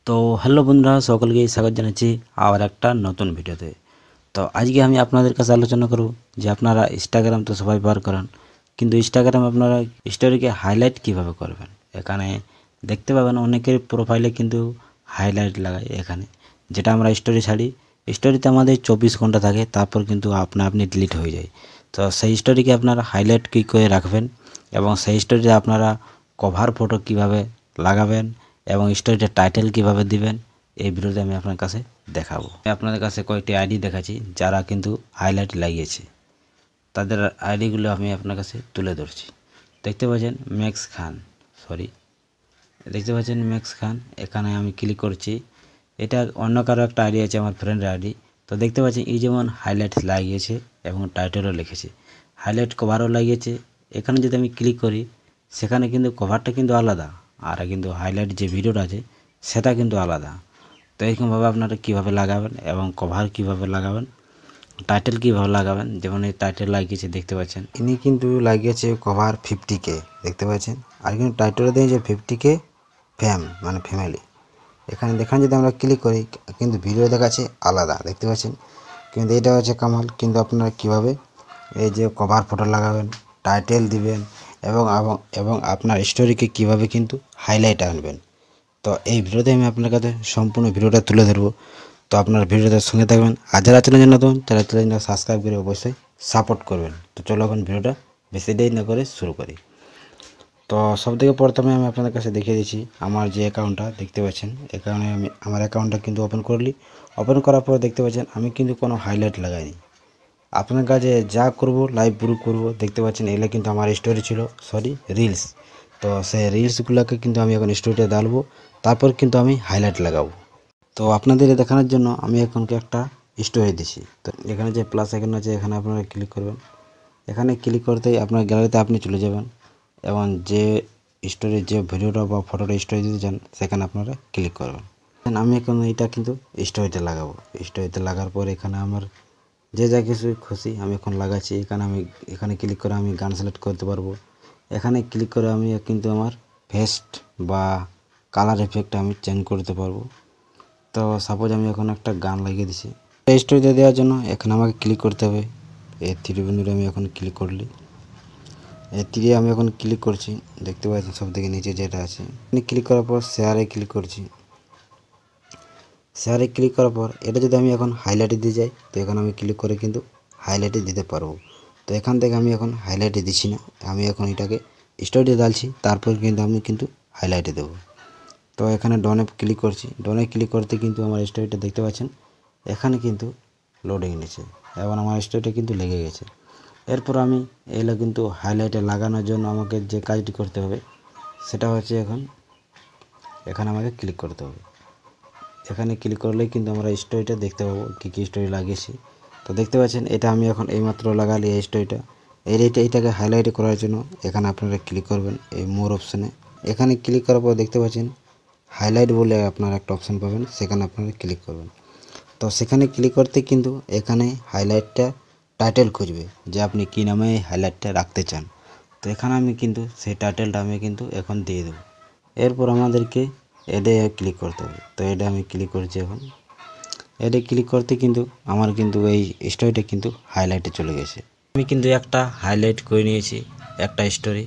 তো হ্যালো বন্ধুরা, সকলকে স্বাগত জানাচ্ছি আবার একটা নতুন ভিডিওতে। তো আজকে আমি আপনাদের কাছে আলোচনা করব যে আপনারা ইনস্টাগ্রাম তো সবাই ব্যবহার করেন, কিন্তু ইনস্টাগ্রাম আপনারা স্টোরিকে হাইলাইট কিভাবে করবেন। এখানে দেখতে পাবেন অনেকের প্রোফাইলে কিন্তু হাইলাইট লাগায় এখানে, যেটা আমরা স্টোরি ছাড়ি। স্টোরিতে আমাদের 24 ঘন্টা থাকে, তারপর কিন্তু আপনি ডিলিট হয়ে যায়। তো সেই স্টোরিকে আপনারা হাইলাইট কী করে রাখবেন এবং সেই স্টোরিতে আপনারা কভার ফটো কিভাবে লাগাবেন এবং স্টোরিতে টাইটেল কিভাবে দিবেন, এই ভিডিওতে আমি আপনার কাছে দেখাবো। আপনাদের কাছে কয়েকটি আইডি দেখাচ্ছি যারা কিন্তু হাইলাইট লাগিয়েছে, তাদের আইডিগুলো আমি আপনার কাছে তুলে ধরছি। দেখতে পাচ্ছেন ম্যাক্স খান, এখানে আমি ক্লিক করছি। এটা অন্য কারো একটা আইডি আছে, আমার ফ্রেন্ডের আইডি। তো দেখতে পাচ্ছেন এই যেমন হাইলাইট লাগিয়েছে এবং টাইটেলও লিখেছে, হাইলাইট কভারও লাগিয়েছে। এখানে যদি আমি ক্লিক করি, সেখানে কিন্তু কভারটা কিন্তু আলাদা, আর কিন্তু হাইলাইট যে ভিডিওটা আছে সেটা কিন্তু আলাদা। তো এরকমভাবে আপনারা কীভাবে লাগাবেন এবং কভার কিভাবে লাগাবেন, টাইটেল কীভাবে লাগাবেন, যেমন এই টাইটেল লাগিয়েছে দেখতে পাচ্ছেন, ইনি কিন্তু লাগিয়েছে কভার 50K দেখতে পাচ্ছেন, আর কিন্তু টাইটেলে দিয়েছে 50K ফ্যাম মানে ফ্যামিলি। এখানে দেখেন যদি আমরা ক্লিক করি কিন্তু ভিডিও দেখাচ্ছে আলাদা দেখতে পাচ্ছেন, কিন্তু এটা হচ্ছে কামাল। কিন্তু আপনারা কীভাবে এই যে কভার ফটো লাগাবেন, টাইটেল দিবেন এবং এবং এবং আপনার স্টোরিকে কিভাবে কিন্তু হাইলাইট আনবেন, তো এই ভিডিওতে আমি আপনার কাছে সম্পূর্ণ ভিডিওটা তুলে ধরবো। তো আপনার ভিডিওটার সঙ্গে থাকবেন, আর যারা চ্যানেল নতুন তারা চ্যানেলটা সাবস্ক্রাইব করে অবশ্যই সাপোর্ট করবেন। তো চলো এখন ভিডিওটা বেশি দেরি না করে শুরু করি। তো সবথেকে প্রথমে আমি আপনাদের কাছে দেখিয়ে দিচ্ছি আমার যে অ্যাকাউন্টটা দেখতে পাচ্ছেন। এখানে আমি আমার অ্যাকাউন্টটা কিন্তু ওপেন করার পর দেখতে পাচ্ছেন আমি কিন্তু কোনো হাইলাইট লাগাইনি। আপনার কাছে যা করব লাইভ প্রুফ করব, দেখতে পাচ্ছেন এগুলো কিন্তু আমার স্টোরি ছিল, রিলস। তো সেই রিলসগুলোকে কিন্তু আমি এখন স্টোরিতে ডালবো, তারপর কিন্তু আমি হাইলাইট লাগাবো। তো আপনাদের দেখানোর জন্য আমি এখনকে একটা স্টোরি দিছি। তো এখানে যে প্লাস আইকন আছে এখানে আপনারা ক্লিক করবেন। এখানে ক্লিক করতেই আপনার গ্যালারিতে আপনি চলে যাবেন এবং যে স্টোরি যে ভিডিওটা বা ফটোটা স্টোরি দিতে চান সেখানে আপনারা ক্লিক করবেন। আমি এখন এটা কিন্তু স্টোরিতে লাগাবো। স্টোরিতে লাগার পর এখানে আমার যে যা কিছু খুশি আমি এখন লাগাচ্ছি। এখানে ক্লিক করে আমি গান সিলেক্ট করতে পারবো। এখানে ক্লিক করে আমি কিন্তু আমার ফেস্ট বা কালার এফেক্ট আমি চেঞ্জ করতে পারবো। তো সাপোজ আমি এখন একটা গান লাগিয়ে দিছি, স্টোরিতে দেওয়ার জন্য এখানে আমাকে ক্লিক করতে হবে। এই থ্রি বিন্দুতে আমি এখন ক্লিক করলি, এই তীরে আমি এখন ক্লিক করছি, দেখতে পাচ্ছেন সব থেকে নিচে যেটা আছে। ক্লিক করার পর শেয়ারে ক্লিক করছি। শেয়ারে ক্লিক করার পর এটা যদি আমি এখন হাইলাইটে দিয়ে যাই, তো এখানে আমি ক্লিক করে কিন্তু হাইলাইটে দিতে পারবো। তো এখান থেকে আমি এখন হাইলাইটে দিচ্ছি না, আমি এখন এটাকে স্টোরিতে ডালছি, তারপর কিন্তু আমি কিন্তু হাইলাইটে দেবো। তো এখানে ডনে ক্লিক করছি। ডনে ক্লিক করতে কিন্তু আমার স্টোরিটা দেখতে পাচ্ছেন এখানে কিন্তু লোডিং নিচ্ছে এবং আমার স্টোরিটা কিন্তু লেগে গেছে। এরপর আমি এগুলো কিন্তু হাইলাইটে লাগানোর জন্য আমাকে যে কাজটি করতে হবে সেটা হচ্ছে এখানে আমাকে ক্লিক করতে হবে। এখানে ক্লিক করলেই কিন্তু আমরা স্টোরিটা দেখতে পাবো কী কী স্টোরি লাগিয়েছি। তো দেখতে পাচ্ছেন এটা আমি এখন এইমাত্র লাগালি এই স্টোরিটা। এইটাকে হাইলাইট করার জন্য এখানে আপনারা ক্লিক করবেন এই মোর অপশানে। এখানে ক্লিক করার পর দেখতে পাচ্ছেন হাইলাইট বলে আপনারা একটা অপশান পাবেন, সেখানে আপনারা ক্লিক করবেন। তো সেখানে ক্লিক করতে কিন্তু এখানে হাইলাইটটা টাইটেল খুঁজবে যে আপনি কী নামে হাইলাইটটা রাখতে চান। তো এখানে আমি কিন্তু সেই টাইটেলটা আমি কিন্তু এখন দিয়ে দেবো। এরপর আমাদেরকে এডে ক্লিক করতে হবে। তো এডে আমি ক্লিক করছি। এখন এডে ক্লিক করতে কিন্তু আমার কিন্তু এই স্টোরিটা কিন্তু হাইলাইটে চলে গেছে। আমি কিন্তু একটা হাইলাইট করে নিয়েছি একটা স্টোরি,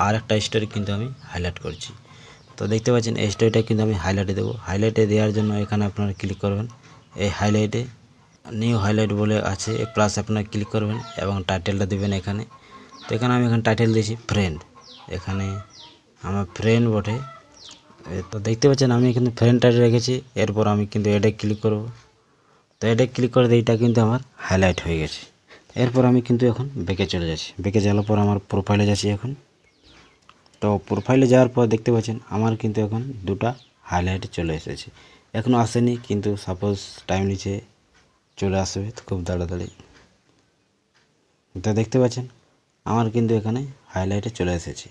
আর একটা স্টোরি কিন্তু আমি হাইলাইট করছি। তো দেখতে পাচ্ছেন এই স্টোরিটা কিন্তু আমি হাইলাইটে দেবো। হাইলাইটে দেওয়ার জন্য এখানে আপনারা ক্লিক করবেন এই হাইলাইটে, নিউ হাইলাইট বলে আছে, প্লাস আপনারা ক্লিক করবেন এবং টাইটেলটা দেবেন এখানে। তো এখানে আমি টাইটেল দিয়েছি ফ্রেন্ড, এখানে আমার ফ্রেন্ড বটে। তো দেখতে পাচ্ছেন আমি এখানে ফ্রেন্ড টাইটেল রেখেছি। এরপর আমি কিন্তু এডে ক্লিক করব। তো এডে ক্লিক করে এইটা কিন্তু আমার হাইলাইট হয়ে গেছে। এরপর আমি কিন্তু এখন ব্যাকে চলে যাচ্ছি। ব্যাকে যাওয়ার পর আমার প্রোফাইলে যাচ্ছি এখন। তো প্রোফাইলে যাওয়ার পর দেখতে পাচ্ছেন আমার কিন্তু এখন দুটা হাইলাইট চলে এসেছে। এখনও আসেনি, কিন্তু সাপোজ টাইম নিচে চলে আসবে তো খুব তাড়াতাড়ি। তো দেখতে পাচ্ছেন আমার কিন্তু এখানে হাইলাইটে চলে এসেছে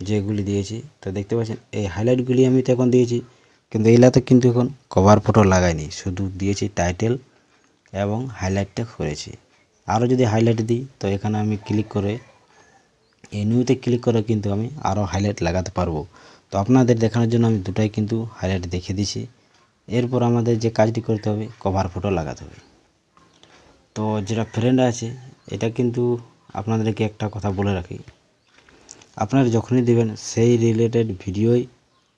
যেগুলি দিয়েছি। তো দেখতে পাচ্ছেন এই হাইলাইটগুলি আমি তো এখন দিয়েছি, কিন্তু এইলাতে কিন্তু এখন কভার ফটো লাগাইনি, শুধু দিয়েছি টাইটেল এবং হাইলাইটটা করেছি। আরও যদি হাইলাইট দিই তো এখানে আমি ক্লিক করে এই নিউতে ক্লিক করে কিন্তু আমি আরও হাইলাইট লাগাতে পারবো। তো আপনাদের দেখানোর জন্য আমি দুটাই কিন্তু হাইলাইট দেখিয়ে দিছি। এরপর আমাদের যে কাজটি করতে হবে, কভার ফটো লাগাতে হবে। তো যেটা ফ্রেন্ড আছে, এটা কিন্তু আপনাদেরকে একটা কথা বলে রাখি, আপনারা যখনই দেবেন সেই রিলেটেড ভিডিওই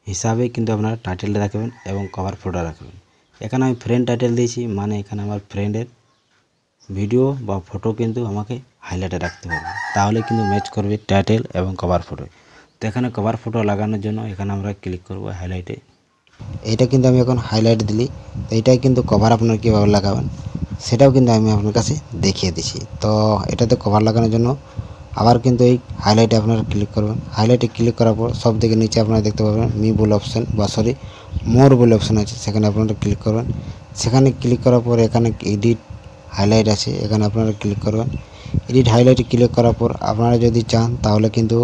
হিসাবে কিন্তু আপনারা টাইটেলটা রাখবেন এবং কভার ফটো রাখবেন। এখানে আমি ফ্রেন্ড টাইটেল দিয়েছি, মানে এখানে আমার ফ্রেন্ডের ভিডিও বা ফটো কিন্তু আমাকে হাইলাইটে রাখতে হবে, তাহলে কিন্তু ম্যাচ করবে টাইটেল এবং কভার ফটো। তো এখানে কভার ফটো লাগানোর জন্য এখানে আমরা ক্লিক করব হাইলাইটে। এইটা কিন্তু আমি এখন হাইলাইট দিলি, তো এইটাই কিন্তু কভার আপনারা কীভাবে লাগাবেন সেটাও কিন্তু আমি আপনার কাছে দেখিয়ে দিছি। তো এটাতে কভার লাগানোর জন্য আবার কিন্তু এই হাইলাইটে আপনারা ক্লিক করবেন। হাইলাইটে ক্লিক করার পর সব থেকে নিচে আপনারা দেখতে পাবেন মি বলে অপশান বা মোর বলে অপশান আছে, সেখানে আপনারা ক্লিক করবেন। সেখানে ক্লিক করার পর এখানে এডিট হাইলাইট আছে, এখানে আপনারা ক্লিক করবেন। এডিট হাইলাইটে ক্লিক করার পর আপনারা যদি চান তাহলে কিন্তু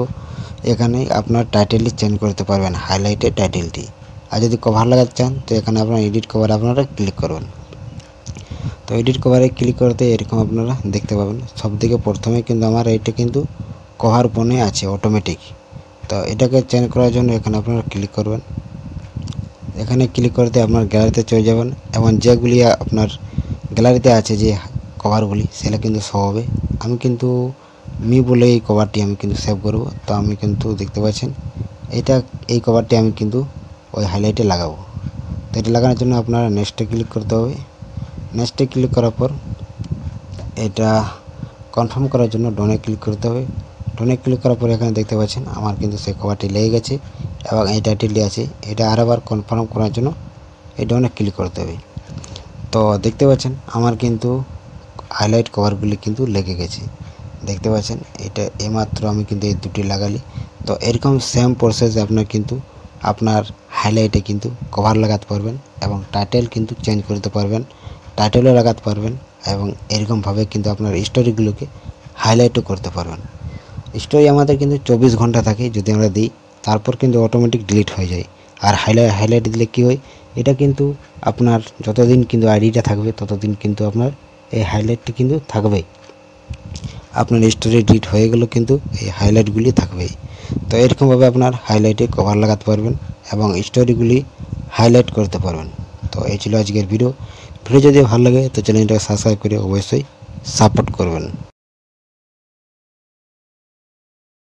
এখানে আপনার টাইটেলটি চেঞ্জ করতে পারবেন, হাইলাইটের টাইটেলটি। আর যদি কভার লাগাতে চান তো এখানে আপনারা এডিট কভার আপনারা ক্লিক করবেন। তো এডিট কভারে ক্লিক করতে এরকম আপনারা দেখতে পাবেন। সবথেকে প্রথমে কিন্তু আমার এইটা কিন্তু কভার বনে আছে অটোমেটিক। তো এটাকে চেঞ্জ করার জন্য এখানে আপনারা ক্লিক করবেন। এখানে ক্লিক করতে আপনার গ্যালারিতে চলে যাবেন এবং যেগুলি আপনার গ্যালারিতে আছে যে কভারগুলি সেটা কিন্তু শো হবে। আমি কিন্তু মি বলে এই কভারটি আমি কিন্তু সেভ করব। তো আমি কিন্তু দেখতে পাচ্ছেন এই কভারটি আমি কিন্তু ওই হাইলাইটে লাগাবো। তো এটা লাগানোর জন্য আপনারা নেক্সটে ক্লিক করতে হবে। নেক্সটে ক্লিক করার পর এটা কনফার্ম করার জন্য ডনে ক্লিক করতে হবে। ডনে ক্লিক করার পর এখানে দেখতে পাচ্ছেন আমার কিন্তু সেই কভারটি লেগে গেছে এবং এই টাইটেলটি আছে। এটা আরেকবার কনফার্ম করার জন্য এই ডনে ক্লিক করতে হবে। তো দেখতে পাচ্ছেন আমার কিন্তু হাইলাইট কভারগুলি কিন্তু লেগে গেছে, দেখতে পাচ্ছেন। এটা এইমাত্র আমি কিন্তু এই দুটি লাগালি। তো এরকম সেম প্রসেস আপনার কিন্তু আপনার হাইলাইটে কিন্তু কভার লাগাতে পারবেন এবং টাইটেল কিন্তু চেঞ্জ করতে পারবেন, টাইটেলও লাগাতে পারবেন এবং এরকমভাবে কিন্তু আপনার স্টোরিগুলোকে হাইলাইটও করতে পারবেন। স্টোরি আমাদের কিন্তু 24 ঘন্টা থাকে যদি আমরা দিই, তারপর কিন্তু অটোমেটিক ডিলিট হয়ে যায়। আর হাইলাইট দিলে কী হয়, এটা কিন্তু আপনার যতদিন কিন্তু আইডিটা থাকবে ততদিন কিন্তু আপনার এই হাইলাইটটি কিন্তু থাকবেই। আপনার স্টোরি ডিলিট হয়ে গেল কিন্তু এই হাইলাইটগুলি থাকবেই। তো এরকমভাবে আপনার হাইলাইটে কভার লাগাতে পারবেন এবং স্টোরিগুলি হাইলাইট করতে পারবেন। তো এই ছিল আজকের ভিডিও যদি ভালো লাগে তো চ্যানেলটাকে সাবস্ক্রাইব করে অবশ্যই সাপোর্ট করবেন।